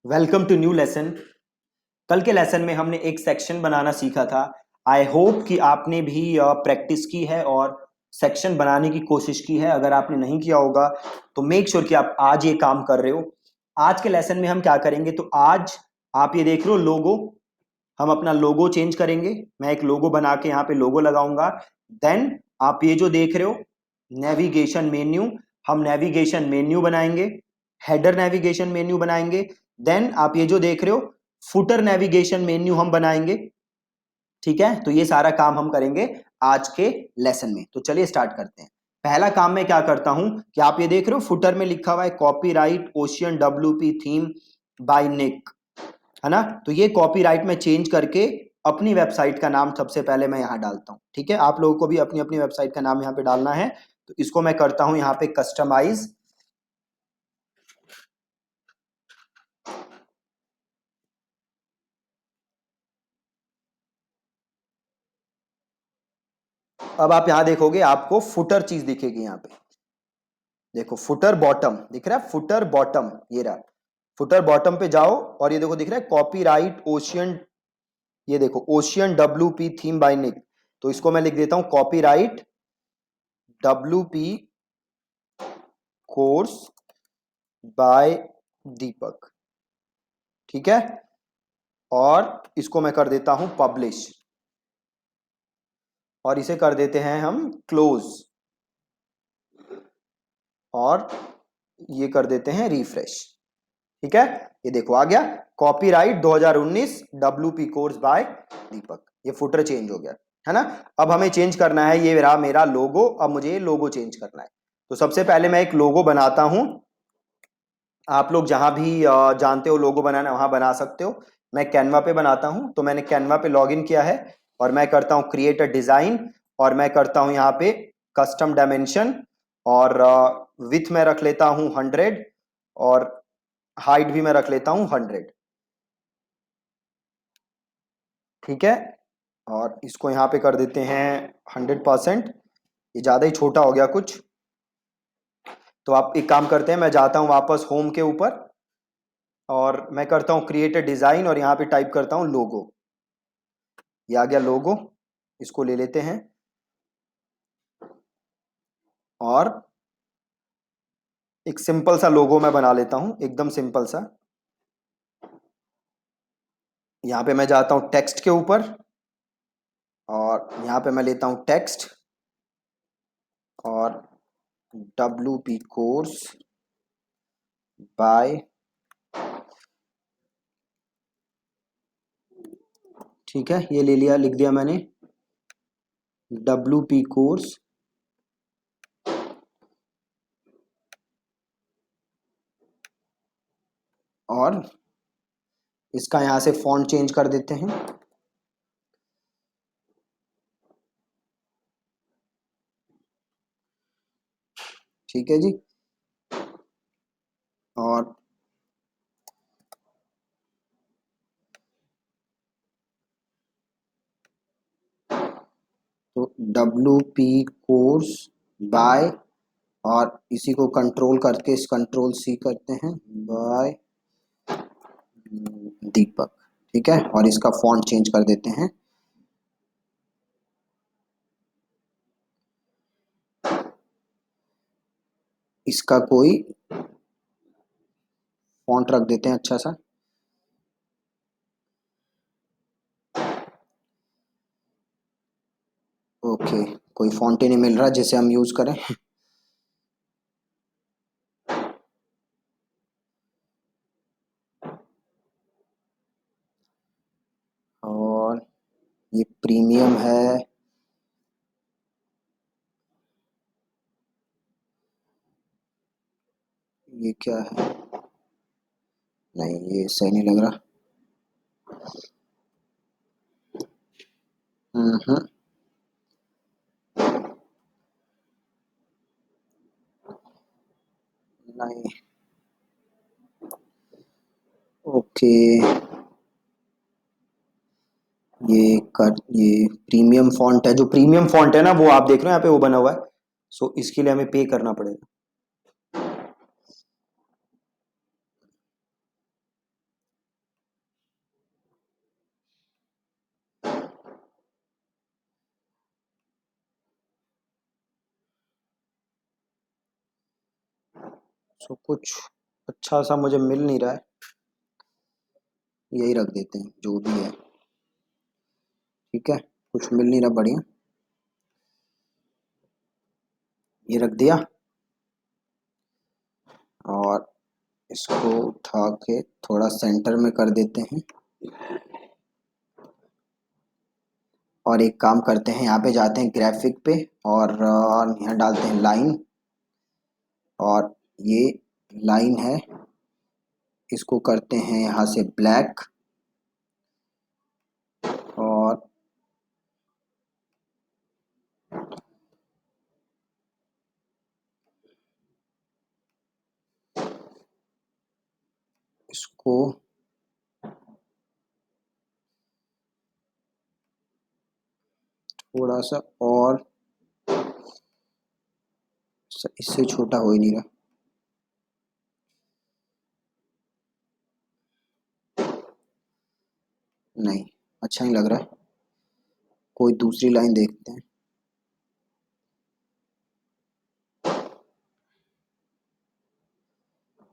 Welcome to new lesson. कल के lesson में हमने एक सेक्शन बनाना सीखा था। आई होप कि आपने भी प्रैक्टिस की है और सेक्शन बनाने की कोशिश की है। अगर आपने नहीं किया होगा तो मेक श्योर कि आप आज ये काम कर रहे हो। आज के लेसन में हम क्या करेंगे, तो आज आप ये देख रहे हो लोगो, हम अपना लोगो चेंज करेंगे। मैं एक लोगो बना के यहाँ पे लोगो लगाऊंगा। देन आप ये जो देख रहे हो नेविगेशन मेन्यू, हम नेविगेशन मेन्यू बनाएंगे, हेडर नेविगेशन मेन्यू बनाएंगे। देन आप ये जो देख रहे हो फुटर नेविगेशन मेन्यू हम बनाएंगे। ठीक है, तो ये सारा काम हम करेंगे आज के लेसन में। तो चलिए स्टार्ट करते हैं। पहला काम मैं क्या करता हूं कि आप ये देख रहे हो फुटर में लिखा हुआ है copyright ocean WP theme by Nick, है ना। तो ये कॉपीराइट में चेंज करके अपनी वेबसाइट का नाम सबसे पहले मैं यहां डालता हूं। ठीक है, आप लोगों को भी अपनी अपनी वेबसाइट का नाम यहां पे डालना है। तो इसको मैं करता हूं यहां पे कस्टमाइज। अब आप यहां देखोगे आपको फुटर चीज दिखेगी यहां पे। देखो फुटर बॉटम दिख रहा है, फुटर बॉटम ये रहा। फुटर बॉटम पे जाओ और ये देखो दिख रहा है कॉपीराइट ओशियन। ये देखो ocean W P theme by Nick. तो इसको मैं लिख देता हूं copyright W P course by Deepak. ठीक है, और इसको मैं कर देता हूं पब्लिश और इसे कर देते हैं हम क्लोज और ये कर देते हैं रिफ्रेश। ठीक है, ये देखो आ गया कॉपीराइट 2019 डब्ल्यूपी कोर्स बाय दीपक। ये फुटर चेंज हो गया, है ना। अब हमें चेंज करना है, ये रहा मेरा लोगो। अब मुझे ये लोगो चेंज करना है। तो सबसे पहले मैं एक लोगो बनाता हूं। आप लोग जहां भी जानते हो लोगो बनाना वहां बना सकते हो। मैं कैनवा पे बनाता हूं, तो मैंने कैनवा पे लॉग इन किया है और मैं करता हूं क्रिएट अ डिजाइन और मैं करता हूं यहाँ पे कस्टम डायमेंशन और विथ में रख लेता हूं 100 और हाइट भी मैं रख लेता हूं 100। ठीक है, और इसको यहाँ पे कर देते हैं 100%। ये ज़्यादा ही छोटा हो गया कुछ। तो आप एक काम करते हैं, मैं जाता हूँ वापस होम के ऊपर और मैं करता हूँ क्रिएट डिज़ाइन और यहाँ पे टाइप करता हूँ लोगो। ये आ गया लोगो, इसको ले लेते हैं और एक सिंपल सा लोगो मैं बना लेता हूँ, एकदम सिंपल सा। यहाँ पे मैं जाता हूँ टेक्स्ट के ऊपर और यहाँ पे मैं लेता हूँ टेक्स्ट और डब्ल्यू पी कोर्स बाय। ठीक है, ये ले लिया, लिख दिया मैंने डब्ल्यू पी कोर्स और इसका यहाँ से फॉन्ट चेंज कर देते हैं। ठीक है जी, और तो डब्ल्यू पी कोर्स बाय और इसी को कंट्रोल करके इस कंट्रोल सी करते हैं बाय दीपक। ठीक है, और इसका फॉन्ट चेंज कर देते हैं। इसका कोई फॉन्ट रख देते हैं अच्छा सा। ओके, कोई फॉन्ट ही नहीं मिल रहा जिसे हम यूज करें। और ये प्रीमियम है। ये क्या है, नहीं ये सही नहीं लग रहा। हम्म, नहीं। ओके, ये प्रीमियम फॉन्ट है। जो प्रीमियम फॉन्ट है ना वो आप देख रहे हो यहाँ पे वो बना हुआ है। सो इसके लिए हमें पे करना पड़ेगा। सो कुछ अच्छा सा मुझे मिल नहीं रहा है, यही रख देते हैं जो भी है। ठीक है, कुछ मिल नहीं रहा बढ़िया, ये रख दिया। और इसको उठा के थोड़ा सेंटर में कर देते हैं। और एक काम करते हैं, यहाँ पे जाते हैं ग्राफिक पे और यहाँ डालते हैं लाइन। और ये लाइन है, इसको करते हैं यहाँ से ब्लैक। और इसको थोड़ा सा और, इससे छोटा हो ही नहीं रहा। नहीं, अच्छा नहीं लग रहा है, कोई दूसरी लाइन देखते हैं।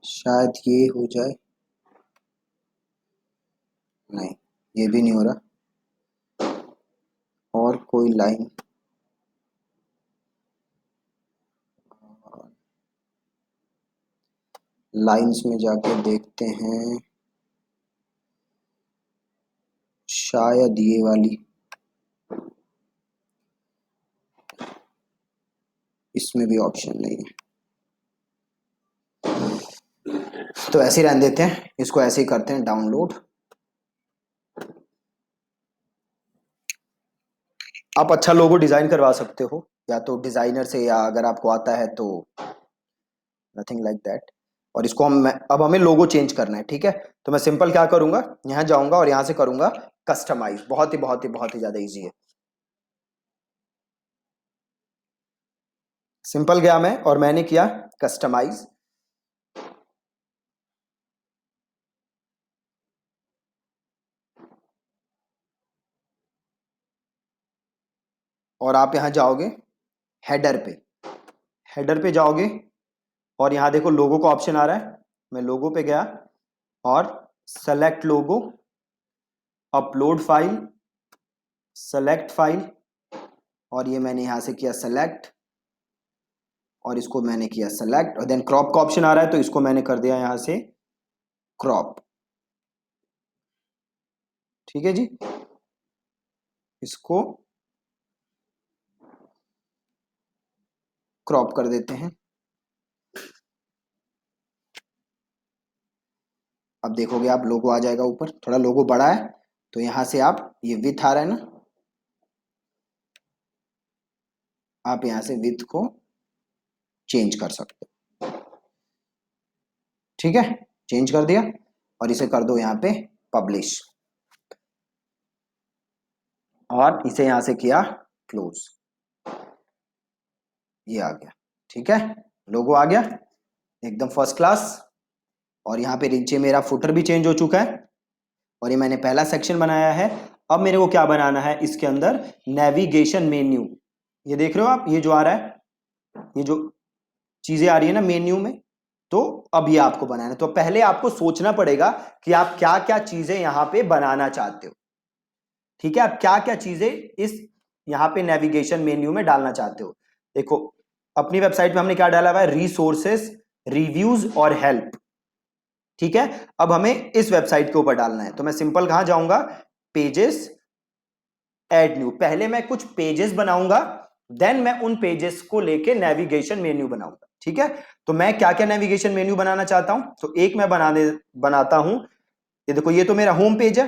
शायद ये हो जाए। नहीं, ये भी नहीं हो रहा। और कोई लाइन, लाइंस में जाके देखते हैं, शायद ये वाली, इसमें भी ऑप्शन नहीं है, तो ऐसे ही रहने देते हैं। इसको ऐसे ही करते हैं डाउनलोड। आप अच्छा लोगो डिजाइन करवा सकते हो, या तो डिजाइनर से, या अगर आपको आता है तो नथिंग लाइक दैट। और इसको अब हमें लोगो चेंज करना है। ठीक है, तो मैं सिंपल क्या करूंगा, यहाँ जाऊंगा और यहाँ से करूंगा कस्टमाइज। बहुत ही ज्यादा इजी है। सिंपल गया मैं और मैंने किया कस्टमाइज। और आप यहाँ जाओगे हेडर पे, हेडर पे जाओगे और यहाँ देखो लोगो का ऑप्शन आ रहा है। मैं लोगो पे गया और सेलेक्ट लोगो, अपलोड फाइल, सेलेक्ट फाइल, और ये मैंने यहाँ से किया सेलेक्ट, और इसको मैंने किया सेलेक्ट, और देन क्रॉप का ऑप्शन आ रहा है तो इसको मैंने कर दिया यहाँ से क्रॉप। ठीक है जी, इसको क्रॉप कर देते हैं। अब देखोगे आप लोगो आ जाएगा ऊपर, थोड़ा लोगो बड़ा है तो यहाँ से आप, ये विथ आ रहा है ना, आप यहाँ से विथ को चेंज कर सकते हो। ठीक है, चेंज कर दिया और इसे कर दो यहाँ पे पब्लिश, और इसे यहाँ से किया क्लोज, ये आ गया। ठीक है, लोगो आ गया एकदम फर्स्ट क्लास। और यहाँ पे नीचे मेरा फुटर भी चेंज हो चुका है, और ये मैंने पहला सेक्शन बनाया है। अब मेरे को क्या बनाना है इसके अंदर, नेविगेशन मेन्यू। ये देख रहे हो आप, ये जो आ रहा है, ये जो चीजें आ रही है ना मेन्यू में, तो अब ये आपको बनाना है। तो पहले आपको सोचना पड़ेगा कि आप क्या क्या चीजें यहां पे बनाना चाहते हो। ठीक है, आप क्या क्या चीजें इस यहाँ पे नेविगेशन मेन्यू में डालना चाहते हो। देखो, अपनी वेबसाइट में हमने क्या डाला हुआ है, रिसोर्सेस, रिव्यूज और हेल्प। ठीक है, अब हमें इस वेबसाइट के ऊपर डालना है, तो मैं सिंपल कहां जाऊंगा, पेजेस, ऐड न्यू। पहले मैं कुछ पेजेस बनाऊंगा, देन मैं उन पेजेस को लेके नेविगेशन मेन्यू बनाऊंगा। ठीक है, तो मैं क्या क्या नेविगेशन मेन्यू बनाना चाहता हूं, तो एक मैं बनाता हूं, ये देखो, ये तो मेरा होम पेज है,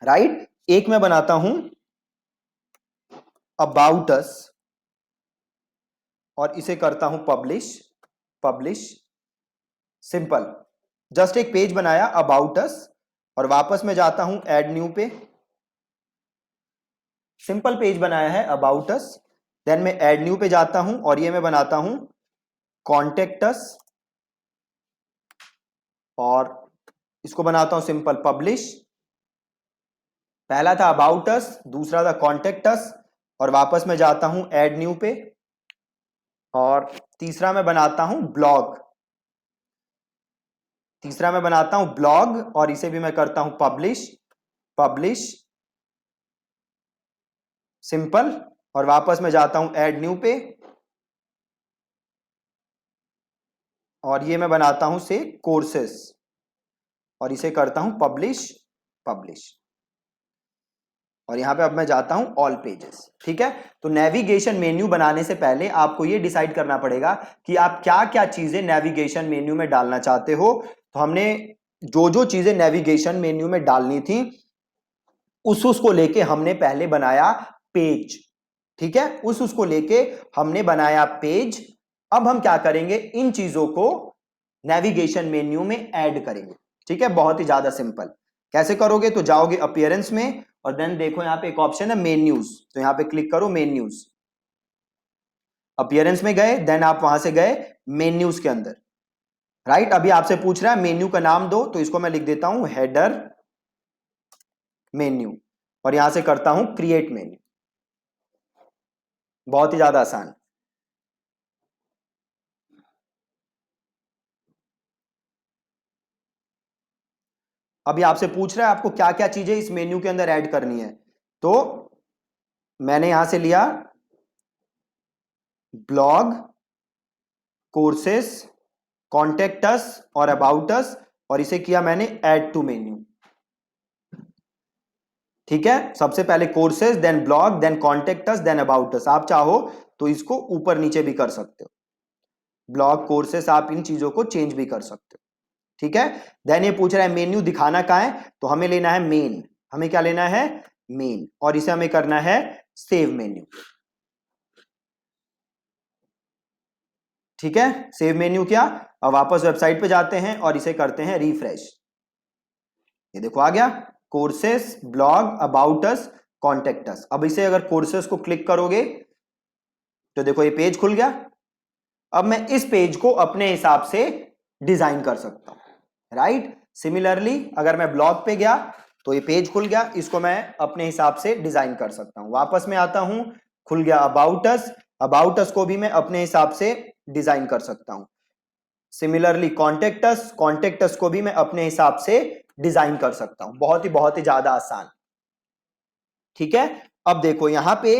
राइट। एक मैं बनाता हूं अबाउट अस, और इसे करता हूं पब्लिश, पब्लिश, सिंपल। जस्ट एक पेज बनाया अबाउट अस, और वापस मैं जाता हूं ऐड न्यू पे, सिंपल पेज बनाया है अबाउट अस। देन मैं ऐड न्यू पे जाता हूं और ये मैं बनाता हूं कॉन्टेक्ट अस, और इसको बनाता हूं सिंपल पब्लिश। पहला था अबाउट अस, दूसरा था कॉन्टेक्ट अस, और वापस मैं जाता हूं ऐड न्यू पे, और तीसरा मैं बनाता हूं ब्लॉग। तीसरा मैं बनाता हूं ब्लॉग और इसे भी मैं करता हूं पब्लिश, पब्लिश सिंपल, और वापस मैं जाता हूं ऐड न्यू पे और ये मैं बनाता हूं से कोर्सेस और इसे करता हूं पब्लिश, पब्लिश, और यहां पे अब मैं जाता हूं ऑल पेजेस। ठीक है, तो नेविगेशन मेन्यू बनाने से पहले आपको ये डिसाइड करना पड़ेगा कि आप क्या क्या चीजें नेविगेशन मेन्यू में डालना चाहते हो। तो हमने जो जो चीजें नेविगेशन मेन्यू में डालनी थी उसको लेके हमने पहले बनाया पेज। ठीक है, उसको लेके हमने बनाया पेज। अब हम क्या करेंगे, इन चीजों को नेविगेशन मेन्यू में ऐड करेंगे। ठीक है, बहुत ही ज्यादा सिंपल। कैसे करोगे, तो जाओगे अपीयरेंस में और देन देखो यहां पे एक ऑप्शन है मेन्यूज, तो यहां पे क्लिक करो मेन्यूज। अपीयरेंस में गए, देन आप वहां से गए मेन्यूज के अंदर। राइट, अभी आपसे पूछ रहा है मेन्यू का नाम दो, तो इसको मैं लिख देता हूं हेडर मेन्यू और यहां से करता हूं क्रिएट मेन्यू। बहुत ही ज्यादा आसान। अभी आपसे पूछ रहा है आपको क्या क्या चीजें इस मेन्यू के अंदर ऐड करनी है, तो मैंने यहां से लिया ब्लॉग, कोर्सेस, कॉन्टेक्ट अस और अबाउट अस, और इसे किया मैंने ऐड टू मेन्यू। ठीक है, सबसे पहले courses, then blog, then contact us, then about us. आप चाहो तो इसको ऊपर नीचे भी कर सकते हो, ब्लॉग कोर्सेस, आप इन चीजों को चेंज भी कर सकते हो। ठीक है, देन ये पूछ रहा है मेन्यू दिखाना कहां है, तो हमें लेना है मेन। हमें क्या लेना है, मेन, और इसे हमें करना है सेव मेन्यू। ठीक है, सेव मेन्यू किया, अब वापस वेबसाइट पे जाते हैं और इसे करते हैं रिफ्रेश। ये देखो आ गया courses, blog, about us, contact us. अब इसे अगर कोर्सेस को क्लिक करोगे तो देखो ये पेज खुल गया। अब मैं इस पेज को अपने हिसाब से डिजाइन कर सकता हूं। राइट, सिमिलरली अगर मैं ब्लॉग पे गया तो ये पेज खुल गया, इसको मैं अपने हिसाब से डिजाइन कर सकता हूं। वापस में आता हूं, खुल गया अबाउट अस, अबाउट अस को भी मैं अपने हिसाब से डिजाइन कर सकता हूं। सिमिलरली कॉन्टेक्ट अस को भी मैं अपने हिसाब से डिजाइन कर सकता हूं। बहुत ही ज्यादा आसान। ठीक है, अब देखो यहां पे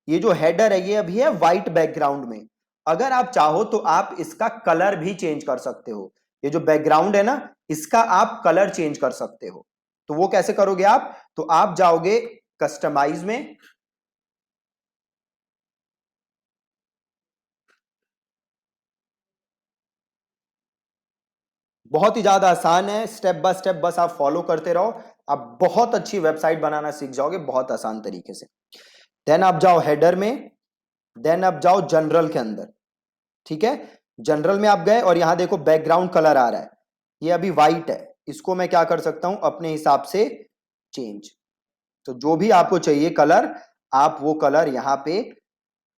ये जो हेडर है ये अभी है व्हाइट बैकग्राउंड में। अगर आप चाहो तो आप इसका कलर भी चेंज कर सकते हो। ये जो बैकग्राउंड है ना, इसका आप कलर चेंज कर सकते हो। तो वो कैसे करोगे आप, तो आप जाओगे कस्टमाइज में, बहुत ही ज्यादा आसान है, स्टेप बाय स्टेप बस आप फॉलो करते रहो, आप बहुत अच्छी वेबसाइट बनाना सीख जाओगे बहुत आसान तरीके से। देन आप जाओ हेडर में, देन आप जाओ जनरल के अंदर। ठीक है, जनरल में आप गए और यहां देखो बैकग्राउंड कलर आ रहा है, ये अभी व्हाइट है, इसको मैं क्या कर सकता हूं अपने हिसाब से चेंज। तो जो भी आपको चाहिए कलर, आप वो कलर यहां पे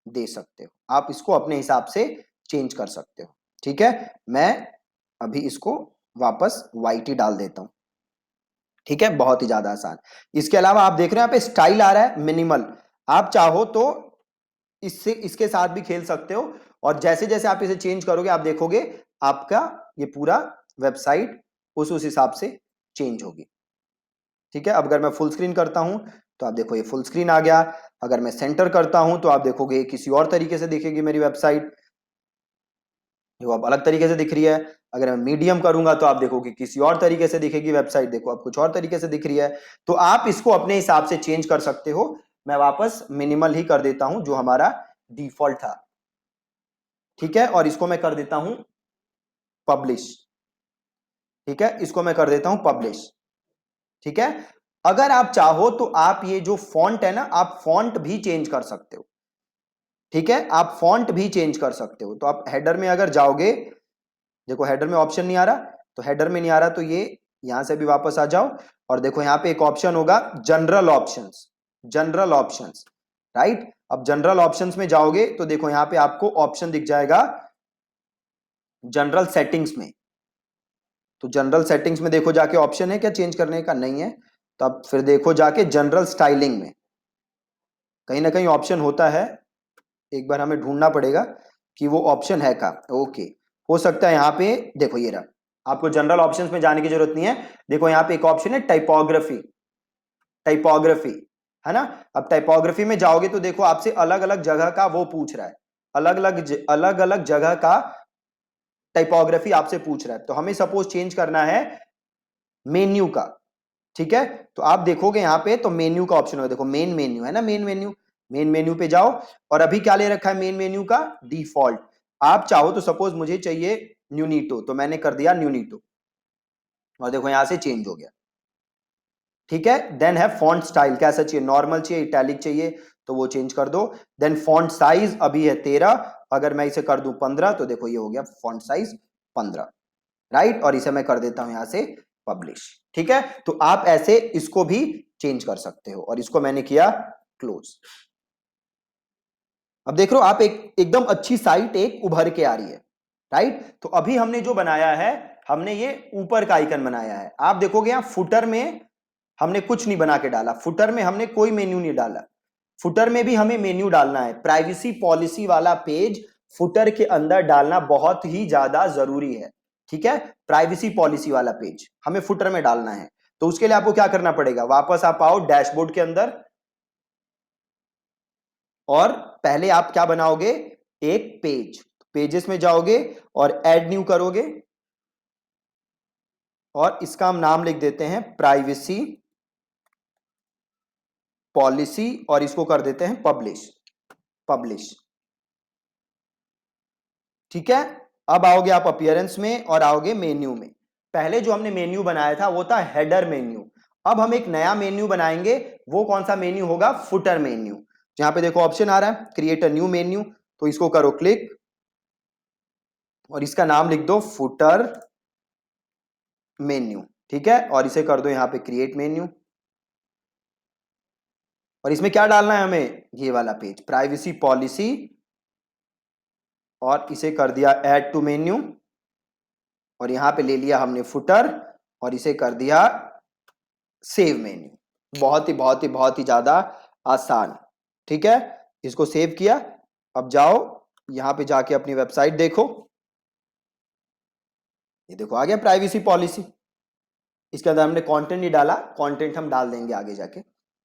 दे सकते हो, आप इसको अपने हिसाब से चेंज कर सकते हो। ठीक है, मैं अभी इसको वापस व्हाइट ही डाल देता हूं। ठीक है, बहुत ही ज्यादा आसान। इसके अलावा आप देख रहे हैं यहाँ पे स्टाइल आ रहा है मिनिमल, आप चाहो तो इससे इसके साथ भी खेल सकते हो, और जैसे जैसे आप इसे चेंज करोगे आप देखोगे आपका ये पूरा वेबसाइट उस हिसाब से चेंज होगी। ठीक है, अब अगर मैं फुल स्क्रीन करता हूं तो आप देखो ये फुल स्क्रीन आ गया। अगर मैं सेंटर करता हूं तो आप देखोगे किसी और तरीके से दिखेगी मेरी वेबसाइट, जो अब अलग तरीके से दिख रही है। अगर मैं मीडियम करूंगा तो आप देखोगे किसी और तरीके से दिखेगी वेबसाइट, देखो अब कुछ और तरीके से दिख रही है। तो आप इसको अपने हिसाब से चेंज कर सकते हो। मैं वापस मिनिमल ही कर देता हूं जो हमारा डिफॉल्ट था। ठीक है, और इसको मैं कर देता हूं पब्लिश। ठीक है, इसको मैं कर देता हूं पब्लिश। ठीक है, अगर आप चाहो तो आप ये जो फॉन्ट है ना, आप फॉन्ट भी चेंज कर सकते हो। ठीक है, आप फॉन्ट भी चेंज कर सकते हो। तो आप हेडर में अगर जाओगे, देखो हेडर में ऑप्शन नहीं आ रहा, तो हेडर में नहीं आ रहा तो ये यहां से भी वापस आ जाओ और देखो यहां पे एक ऑप्शन होगा general options, general options. Right, अब जनरल ऑप्शंस में जाओगे तो देखो यहां पे आपको ऑप्शन दिख जाएगा जनरल सेटिंग्स में। तो जनरल सेटिंग्स में देखो जाके ऑप्शन है क्या चेंज करने का, नहीं है। तो अब फिर देखो जाके जनरल स्टाइलिंग में, कहीं ना कहीं ऑप्शन होता है, एक बार हमें ढूंढना पड़ेगा कि वो ऑप्शन है का। ओके, हो सकता है यहाँ पे देखो ये रहा, आपको जनरल ऑप्शंस में जाने की जरूरत नहीं है। देखो यहाँ पे एक ऑप्शन है टाइपोग्राफी, टाइपोग्राफी है ना। अब टाइपोग्राफी में जाओगे तो देखो आपसे अलग अलग जगह का वो पूछ रहा है, अलग अलग जगह का टाइपोग्राफी आपसे पूछ रहा है। तो हमें सपोज चेंज करना है मेन्यू का, ठीक है। तो आप देखोगे यहाँ पे तो मेन्यू का ऑप्शन होगा, देखो मेन मेन्यू है ना, मेन मेन्यू, मेन मेन्यू पे जाओ और अभी क्या ले रखा है मेन मेन्यू का, डिफॉल्ट। आप चाहो तो सपोज मुझे चाहिए न्यूनीटो, तो मैंने कर दिया न्यूनीटो और देखो यहां से चेंज हो गया, ठीक है। देन है फॉन्ट स्टाइल, कैसा चाहिए, नॉर्मल चाहिए, इटैलिक चाहिए, तो वो चेंज कर दो। देन फॉन्ट साइज अभी है 13, अगर मैं इसे कर दूं 15 तो देखो ये हो गया फॉन्ट साइज 15, राइट। और इसे मैं कर देता हूं यहां से पब्लिश, ठीक है। तो आप ऐसे इसको भी चेंज कर सकते हो और इसको मैंने किया क्लोज। अब देख रहे हो आप एकदम अच्छी साइट एक उभर के आ रही है, राइट। तो अभी हमने जो बनाया है, हमने ये ऊपर का आइकन बनाया है। आप देखोगे यहां फुटर में हमने कुछ नहीं बना के डाला, फुटर में हमने कोई मेन्यू नहीं डाला। फुटर में भी हमें मेन्यू डालना है, प्राइवेसी पॉलिसी वाला पेज फुटर के अंदर डालना बहुत ही ज्यादा जरूरी है, ठीक है। प्राइवेसी पॉलिसी वाला पेज हमें फुटर में डालना है। तो उसके लिए आपको क्या करना पड़ेगा, वापस आप आओ डैशबोर्ड के अंदर और पहले आप क्या बनाओगे, एक पेज, पेजेस में जाओगे और ऐड न्यू करोगे और इसका हम नाम लिख देते हैं प्राइवेसी पॉलिसी और इसको कर देते हैं पब्लिश, पब्लिश, ठीक है। अब आओगे आप अपीयरेंस में और आओगे मेन्यू में। पहले जो हमने मेन्यू बनाया था वो था हेडर मेन्यू, अब हम एक नया मेन्यू बनाएंगे। वो कौन सा मेन्यू होगा, फुटर मेन्यू। जहां पे देखो ऑप्शन आ रहा है क्रिएट अ न्यू मेन्यू, तो इसको करो क्लिक और इसका नाम लिख दो फुटर मेन्यू, ठीक है। और इसे कर दो यहां पे क्रिएट मेन्यू और इसमें क्या डालना है हमें, ये वाला पेज प्राइवेसी पॉलिसी और इसे कर दिया ऐड टू मेन्यू और यहां पे ले लिया हमने फुटर और इसे कर दिया सेव मेन्यू। बहुत ही ज्यादा आसान, ठीक है। इसको सेव किया। अब जाओ यहां पे जाके अपनी वेबसाइट देखो, ये देखो आ गया प्राइवेसी पॉलिसी। इसके अंदर हमने कंटेंट नहीं डाला, कंटेंट हम डाल देंगे आगे जाके,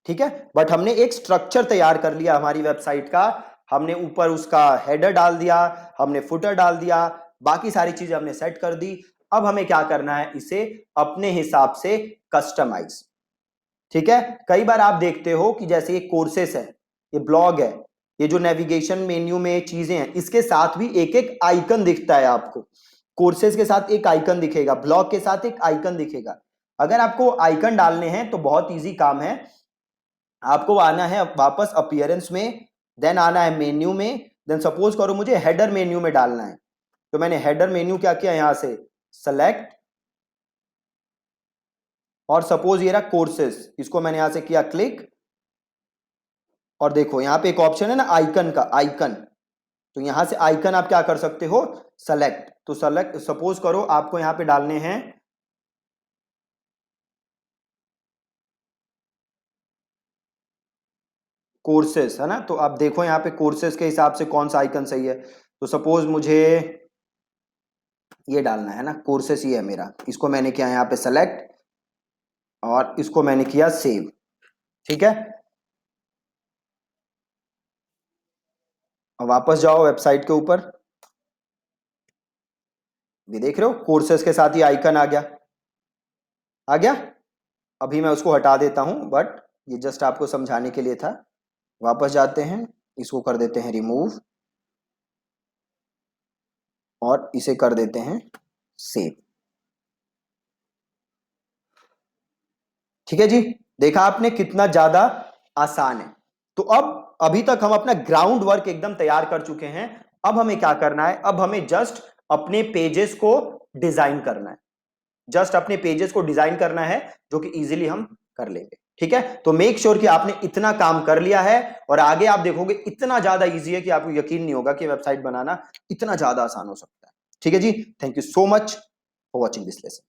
ठीक है। बट हमने एक स्ट्रक्चर तैयार कर लिया हमारी वेबसाइट का, हमने ऊपर उसका हेडर डाल दिया, हमने फुटर डाल दिया, बाकी सारी चीजें हमने सेट कर दी। अब हमें क्या करना है, इसे अपने हिसाब से कस्टमाइज, ठीक है। कई बार आप देखते हो कि जैसे ये कोर्सेस है, ये ब्लॉग है, ये जो नेविगेशन मेन्यू में चीजें हैं, इसके साथ भी एक एक आइकन दिखता है आपको। कोर्सेज के साथ एक आइकन दिखेगा, ब्लॉग के साथ एक आइकन दिखेगा। अगर आपको आइकन डालने हैं तो बहुत इजी काम है, आपको आना है वापस अपीयरेंस में, देन आना है मेन्यू में, देन सपोज करो मुझे हेडर मेन्यू में डालना है, तो मैंने हेडर मेन्यू क्या किया, यहां से सेलेक्ट और सपोज ये रहा कोर्सेज, इसको मैंने यहां से किया क्लिक और देखो यहां पे एक ऑप्शन है ना आइकन का, आइकन, तो यहां से आइकन आप क्या कर सकते हो, सेलेक्ट। तो सेलेक्ट सपोज करो आपको यहां पे डालने हैं कोर्सेस, है ना। तो आप देखो यहां पे कोर्सेस के हिसाब से कौन सा आइकन सही है। तो सपोज मुझे ये डालना है ना, कोर्सेस ये है मेरा, इसको मैंने किया यहां पे सेलेक्ट और इसको मैंने किया सेव, ठीक है। अब वापस जाओ वेबसाइट के ऊपर, ये देख रहे हो कोर्सेस के साथ ही आइकन आ गया, आ गया। अभी मैं उसको हटा देता हूं, बट ये जस्ट आपको समझाने के लिए था। वापस जाते हैं, इसको कर देते हैं रिमूव और इसे कर देते हैं सेव, ठीक है जी। देखा आपने कितना ज्यादा आसान है। तो अब अभी तक हम अपना ग्राउंड वर्क एकदम तैयार कर चुके हैं। अब हमें क्या करना है, अब हमें जस्ट अपने पेजेस को डिजाइन करना है, जस्ट अपने पेजेस को डिजाइन करना है, जो कि इजीली हम कर लेंगे, ठीक है। तो मेक श्योर कि आपने इतना काम कर लिया है और आगे आप देखोगे इतना ज्यादा इजी है कि आपको यकीन नहीं होगा कि वेबसाइट बनाना इतना ज्यादा आसान हो सकता है, ठीक है जी। Thank you so much for watching this lesson.